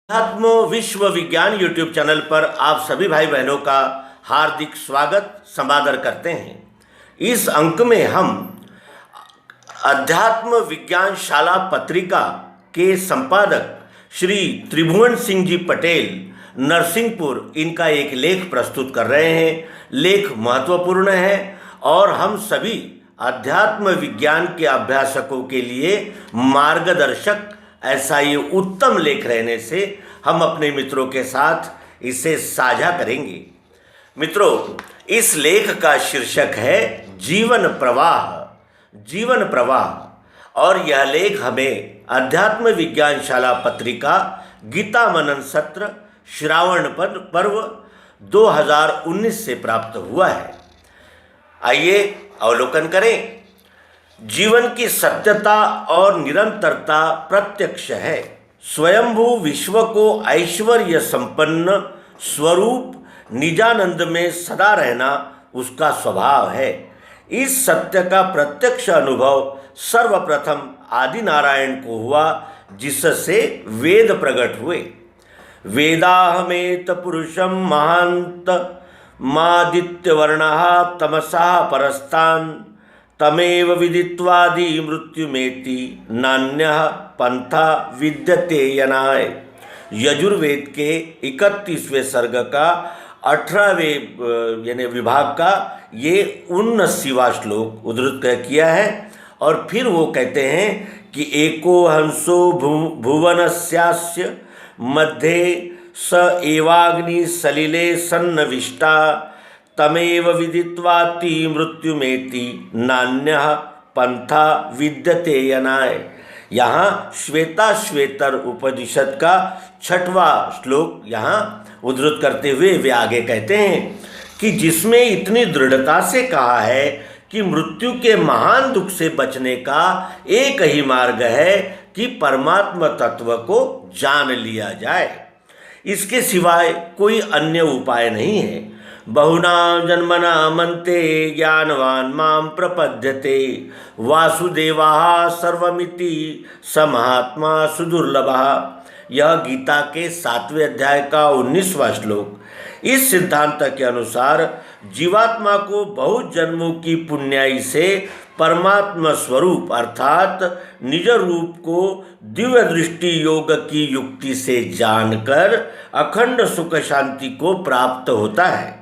अध्यात्म विश्व विज्ञान यूट्यूब चैनल पर आप सभी भाई बहनों का हार्दिक स्वागत समादर करते हैं। इस अंक में हम अध्यात्म विज्ञान शाला पत्रिका के संपादक श्री त्रिभुवन सिंह जी पटेल नरसिंहपुर इनका एक लेख प्रस्तुत कर रहे हैं। लेख महत्वपूर्ण है और हम सभी अध्यात्म विज्ञान के अभ्यासकों के लिए मार्गदर्शक ऐसा ये उत्तम लेख रहने से हम अपने मित्रों के साथ इसे साझा करेंगे। मित्रों, इस लेख का शीर्षक है जीवन प्रवाह। जीवन प्रवाह और यह लेख हमें अध्यात्म विज्ञान शाला पत्रिका गीता मनन सत्र श्रावण पर्व 2019 से प्राप्त हुआ है। आइए अवलोकन करें। जीवन की सत्यता और निरंतरता प्रत्यक्ष है। स्वयंभू विश्व को ऐश्वर्य संपन्न स्वरूप निजानंद में सदा रहना उसका स्वभाव है। इस सत्य का प्रत्यक्ष अनुभव सर्वप्रथम आदि नारायण को हुआ, जिससे वेद प्रकट हुए। वेदाहमेत पुरुषम महांत मादित्यवर्णः तमसा परस्तान् तमेव विदित्वादि मृत्युमेति नान्यः पंथा विद्यते यनाय। यजुर्वेद के 31वें सर्ग का 18वें यानी विभाग का ये 19वां श्लोक उद्धृत किया है। और फिर वो कहते हैं कि एको हंसो भुवनस्यास्य मध्ये स एवाग्नि सलिले सन्नविष्टा तमेव विदित्वाति मृत्युमेति नान्यः पंथा विद्यते यनाय। यहाँ श्वेता श्वेतर उपनिषद का 6वां श्लोक यहाँ उद्धृत करते हुए वे आगे कहते हैं कि जिसमें इतनी दृढ़ता से कहा है कि मृत्यु के महान दुख से बचने का एक ही मार्ग है कि परमात्मा तत्व को जान लिया जाए, इसके सिवाय कोई अन्य उपाय नहीं है। बहुनां जन्मनां अन्ते ज्ञानवान् मां प्रपद्यते वासुदेवः सर्वमिति स महात्मा सुदुर्लभः। यह गीता के 7वें अध्याय का 19वां श्लोक। इस सिद्धांत के अनुसार जीवात्मा को बहुत जन्मों की पुण्याई से परमात्मा स्वरूप अर्थात निज रूप को दिव्य दृष्टि योग की युक्ति से जानकर अखंड सुख शांति को प्राप्त होता है।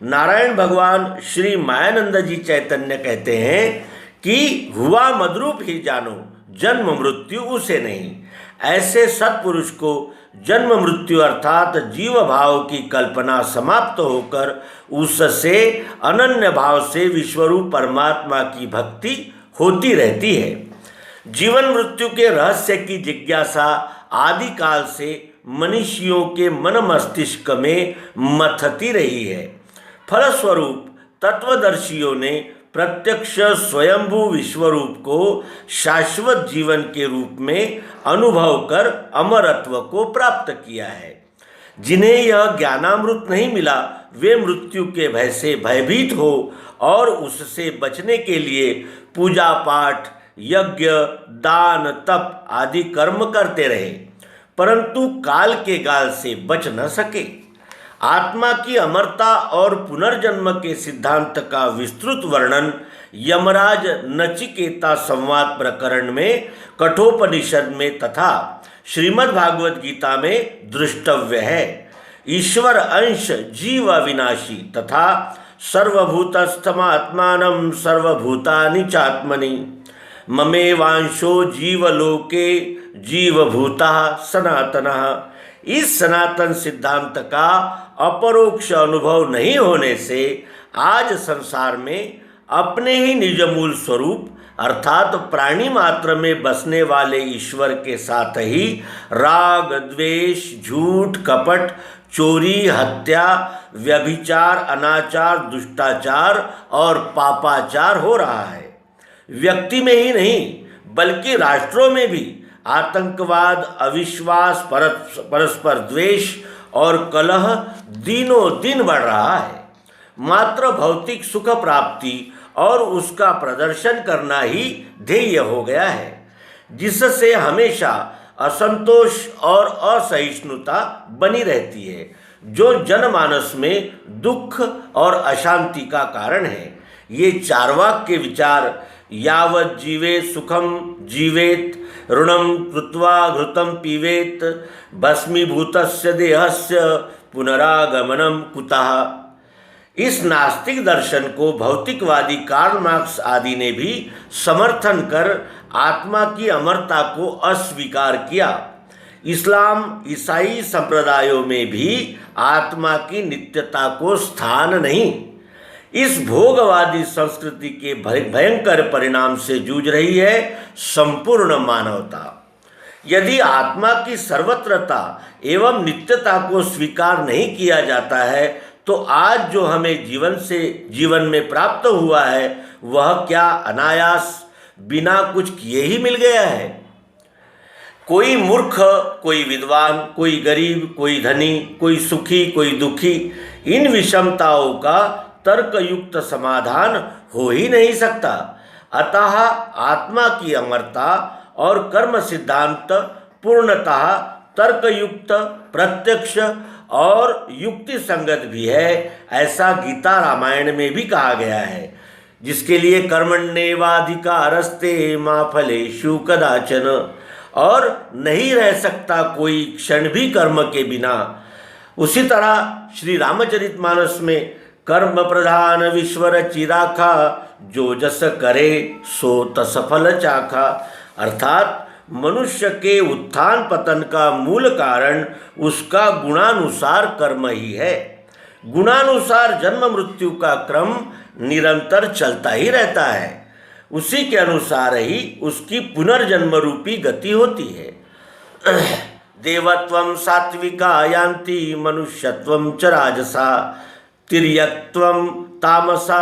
नारायण भगवान श्री मायानंद जी चैतन्य कहते हैं कि हुआ मद्रूप ही जानो, जन्म मृत्यु उसे नहीं। ऐसे सत्पुरुष को जन्म मृत्यु अर्थात जीव भाव की कल्पना समाप्त होकर उससे अनन्य भाव से विश्वरूप परमात्मा की भक्ति होती रहती है। जीवन मृत्यु के रहस्य की जिज्ञासा आदि काल से मनुष्यों के मन मस्तिष्क में मथती रही है। फलस्वरूप तत्वदर्शियों ने प्रत्यक्ष स्वयंभू विश्वरूप को शाश्वत जीवन के रूप में अनुभव कर अमरत्व को प्राप्त किया है। जिन्हें यह ज्ञानामृत नहीं मिला वे मृत्यु के भय से भयभीत हो और उससे बचने के लिए पूजा पाठ यज्ञ दान तप आदि कर्म करते रहे, परंतु काल के गाल से बच न सके। आत्मा की अमरता और पुनर्जन्म के सिद्धांत का विस्तृत वर्णन यमराज नचिकेता संवाद प्रकरण में कठोपनिषद में तथा श्रीमद् भागवत गीता में दृष्टव्य है। ईश्वर अंश जीव अविनाशी तथा सर्वभूतस्थमात्मानं सर्वभूतानि चात्मनि ममेवांशो जीवलोके जीवभूतः सनातनः। इस सनातन सिद्धांत का अपरोक्ष अनुभव नहीं होने से आज संसार में अपने ही निज मूल स्वरूप अर्थात प्राणी मात्र में बसने वाले ईश्वर के साथ ही राग द्वेष झूठ कपट चोरी हत्या व्यभिचार अनाचार दुष्टाचार और पापाचार हो रहा है। व्यक्ति में ही नहीं बल्कि राष्ट्रों में भी आतंकवाद अविश्वास परस्पर द्वेष और कलह दिनों दिन बढ़ रहा है। मात्र भौतिक सुख प्राप्ति और उसका प्रदर्शन करना ही ध्येय हो गया है, जिससे हमेशा असंतोष और असहिष्णुता बनी रहती है, जो जनमानस में दुख और अशांति का कारण है। ये चार्वाक के विचार यावत् जीवेत सुखम जीवेत ऋणम कृत्वा घृतम पीवेत भस्मीभूतस्य देहस्य पुनरागमनम कुतः, इस नास्तिक दर्शन को भौतिकवादी कार्ल मार्क्स आदि ने भी समर्थन कर आत्मा की अमरता को अस्वीकार किया। इस्लाम ईसाई संप्रदायों में भी आत्मा की नित्यता को स्थान नहीं। इस भोगवादी संस्कृति के भयंकर परिणाम से जूझ रही है संपूर्ण मानवता। यदि आत्मा की सर्वत्रता एवं नित्यता को स्वीकार नहीं किया जाता है तो आज जो हमें जीवन में प्राप्त हुआ है वह क्या अनायास बिना कुछ किए ही मिल गया है? कोई मूर्ख, कोई विद्वान, कोई गरीब, कोई धनी, कोई सुखी, कोई दुखी, इन विषमताओं का तर्कयुक्त समाधान हो ही नहीं सकता। अतः आत्मा की अमरता और कर्म सिद्धांत पूर्णतः तर्कयुक्त, प्रत्यक्ष और युक्ति संगत भी है, ऐसा गीता रामायण में भी कहा गया है, जिसके लिए कर्मण्येवाधिकारस्ते मा फलेषु कदाचन, और नहीं रह सकता कोई क्षण भी कर्म के बिना। उसी तरह श्री रामचरितमानस में कर्म प्रधान विश्वर चिराखा, जो जस करे सो तस फल चाखा, अर्थात मनुष्य के उत्थान पतन का मूल कारण उसका गुणानुसार कर्म ही है। गुणानुसार जन्म मृत्यु का क्रम निरंतर चलता ही रहता है, उसी के अनुसार ही उसकी पुनर्जन्म रूपी गति होती है। देवत्वं सात्विका यान्ति मनुष्यत्वं च राजसा, तिर्यक्त्वं तामसा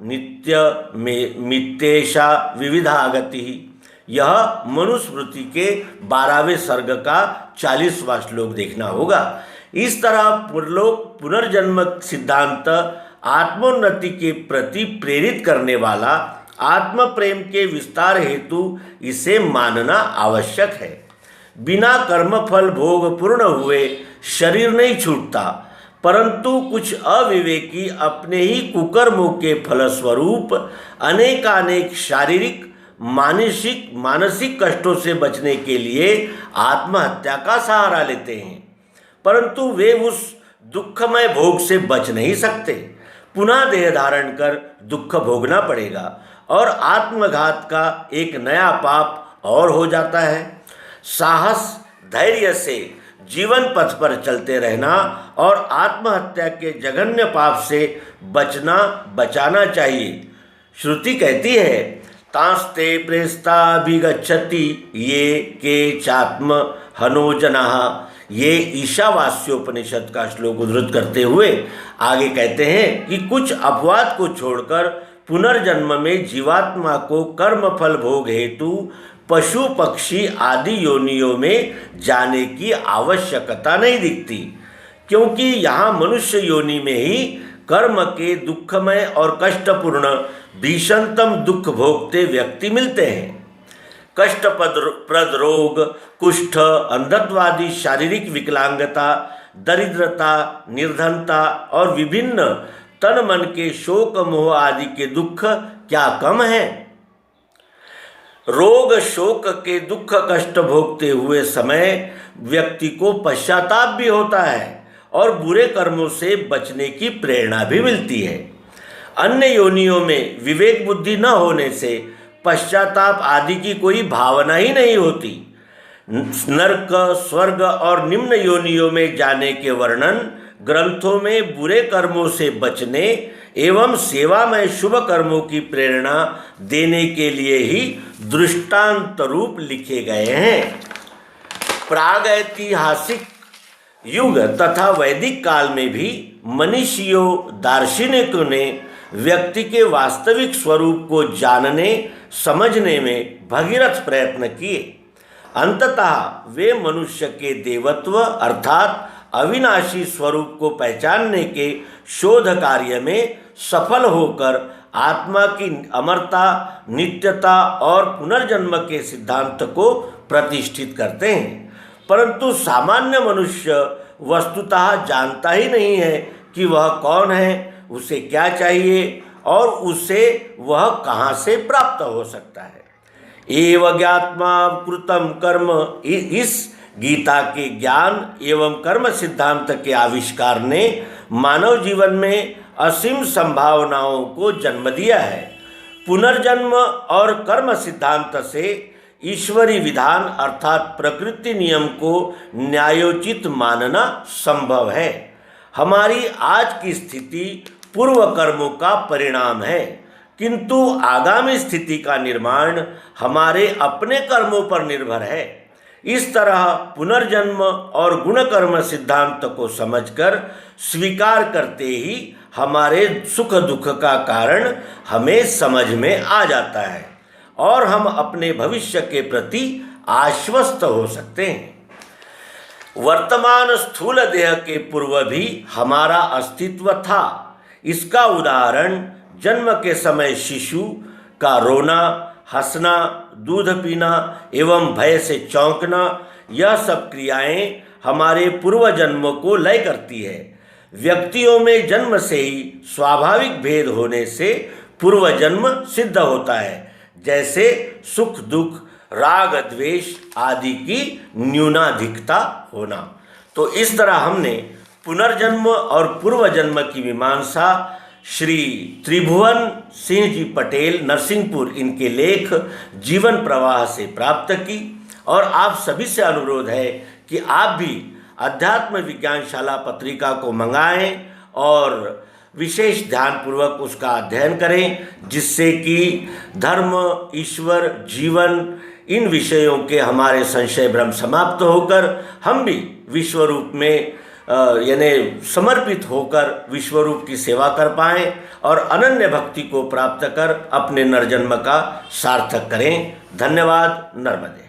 नित्य मित्येषा विविधा गति। यह मनुस्मृति के 12वें सर्ग का 40वां श्लोक देखना होगा। इस तरह पुनर्जन्म सिद्धांत आत्मोन्नति के प्रति प्रेरित करने वाला, आत्म प्रेम के विस्तार हेतु इसे मानना आवश्यक है। बिना कर्मफल भोग पूर्ण हुए शरीर नहीं छूटता, परंतु कुछ अविवेकी अपने ही कुकर्मों के फलस्वरूप अनेकानेक शारीरिक मानसिक कष्टों से बचने के लिए आत्महत्या का सहारा लेते हैं, परंतु वे उस दुखमय भोग से बच नहीं सकते। पुनः देह धारण कर दुख भोगना पड़ेगा और आत्मघात का एक नया पाप और हो जाता है। साहस धैर्य से जीवन पथ पर चलते रहना और आत्महत्या के जघन्य पाप से बचाना चाहिए। श्रुति कहती है, तांस्ते प्रेस्ताभिगच्छति ये के चात्म हनो जनाः। ये ईशावास्योपनिषद का श्लोक उद्धृत करते हुए आगे कहते हैं कि कुछ अपवाद को छोड़कर पुनर्जन्म में जीवात्मा को कर्मफल भोग हेतु पशु पक्षी आदि योनियों में जाने की आवश्यकता नहीं दिखती, क्योंकि यहाँ मनुष्य योनि में ही कर्म के दुखमय और कष्टपूर्ण भीषणतम दुख भोगते व्यक्ति मिलते हैं। कष्टप्रद रोग, कुष्ठ, अंधत्वादि शारीरिक विकलांगता, दरिद्रता, निर्धनता और विभिन्न तन मन के शोक मोह आदि के दुख क्या कम हैं? रोग शोक के दुख कष्ट भोगते हुए समय व्यक्ति को पश्चाताप भी होता है और बुरे कर्मों से बचने की प्रेरणा भी मिलती है। अन्य योनियों में विवेक बुद्धि न होने से पश्चाताप आदि की कोई भावना ही नहीं होती। नरक, स्वर्ग और निम्न योनियों में जाने के वर्णन ग्रंथों में बुरे कर्मों से बचने एवं सेवा में शुभ कर्मों की प्रेरणा देने के लिए ही दृष्टांत रूप लिखे गए हैं। प्रागैतिहासिक युग तथा वैदिक काल में भी मनीषियों दार्शनिकों ने व्यक्ति के वास्तविक स्वरूप को जानने समझने में भगीरथ प्रयत्न किए। अंततः वे मनुष्य के देवत्व अर्थात अविनाशी स्वरूप को पहचानने के शोध कार्य में सफल होकर आत्मा की अमरता, नित्यता और पुनर्जन्म के सिद्धांत को प्रतिष्ठित करते हैं। परंतु सामान्य मनुष्य वस्तुतः जानता ही नहीं है कि वह कौन है, उसे क्या चाहिए और उसे वह कहाँ से प्राप्त हो सकता है। एव ज्ञात्मा कृतम कर्म, इस गीता के ज्ञान एवं कर्म सिद्धांत के आविष्कार ने मानव जीवन में असीम संभावनाओं को जन्म दिया है। पुनर्जन्म और कर्म सिद्धांत से ईश्वरी विधान अर्थात प्रकृति नियम को न्यायोचित मानना संभव है। हमारी आज की स्थिति पूर्व कर्मों का परिणाम है, किंतु आगामी स्थिति का निर्माण हमारे अपने कर्मों पर निर्भर है। इस तरह पुनर्जन्म और गुणकर्म सिद्धांत को समझकर स्वीकार करते ही हमारे सुख दुख का कारण हमें समझ में आ जाता है और हम अपने भविष्य के प्रति आश्वस्त हो सकते हैं। वर्तमान स्थूल देह के पूर्व भी हमारा अस्तित्व था। इसका उदाहरण जन्म के समय शिशु का रोना, हंसना, दूध पीना एवं भय से चौंकना, यह सब क्रियाएं हमारे पूर्व जन्म को लय करती है। व्यक्तियों में जन्म से ही स्वाभाविक भेद होने से पूर्व जन्म सिद्ध होता है, जैसे सुख दुख, राग द्वेष आदि की न्यूनाधिकता होना। तो इस तरह हमने पुनर्जन्म और पूर्व जन्म की मीमांसा श्री त्रिभुवन सिंह जी पटेल नरसिंहपुर इनके लेख जीवन प्रवाह से प्राप्त की। और आप सभी से अनुरोध है कि आप भी अध्यात्म विज्ञानशाला पत्रिका को मंगाएं और विशेष ध्यानपूर्वक उसका अध्ययन करें, जिससे कि धर्म, ईश्वर, जीवन इन विषयों के हमारे संशय भ्रम समाप्त होकर हम भी विश्वरूप में यानी समर्पित होकर विश्वरूप की सेवा कर पाएं और अनन्य भक्ति को प्राप्त कर अपने नरजन्म का सार्थक करें। धन्यवाद। नर्मदे।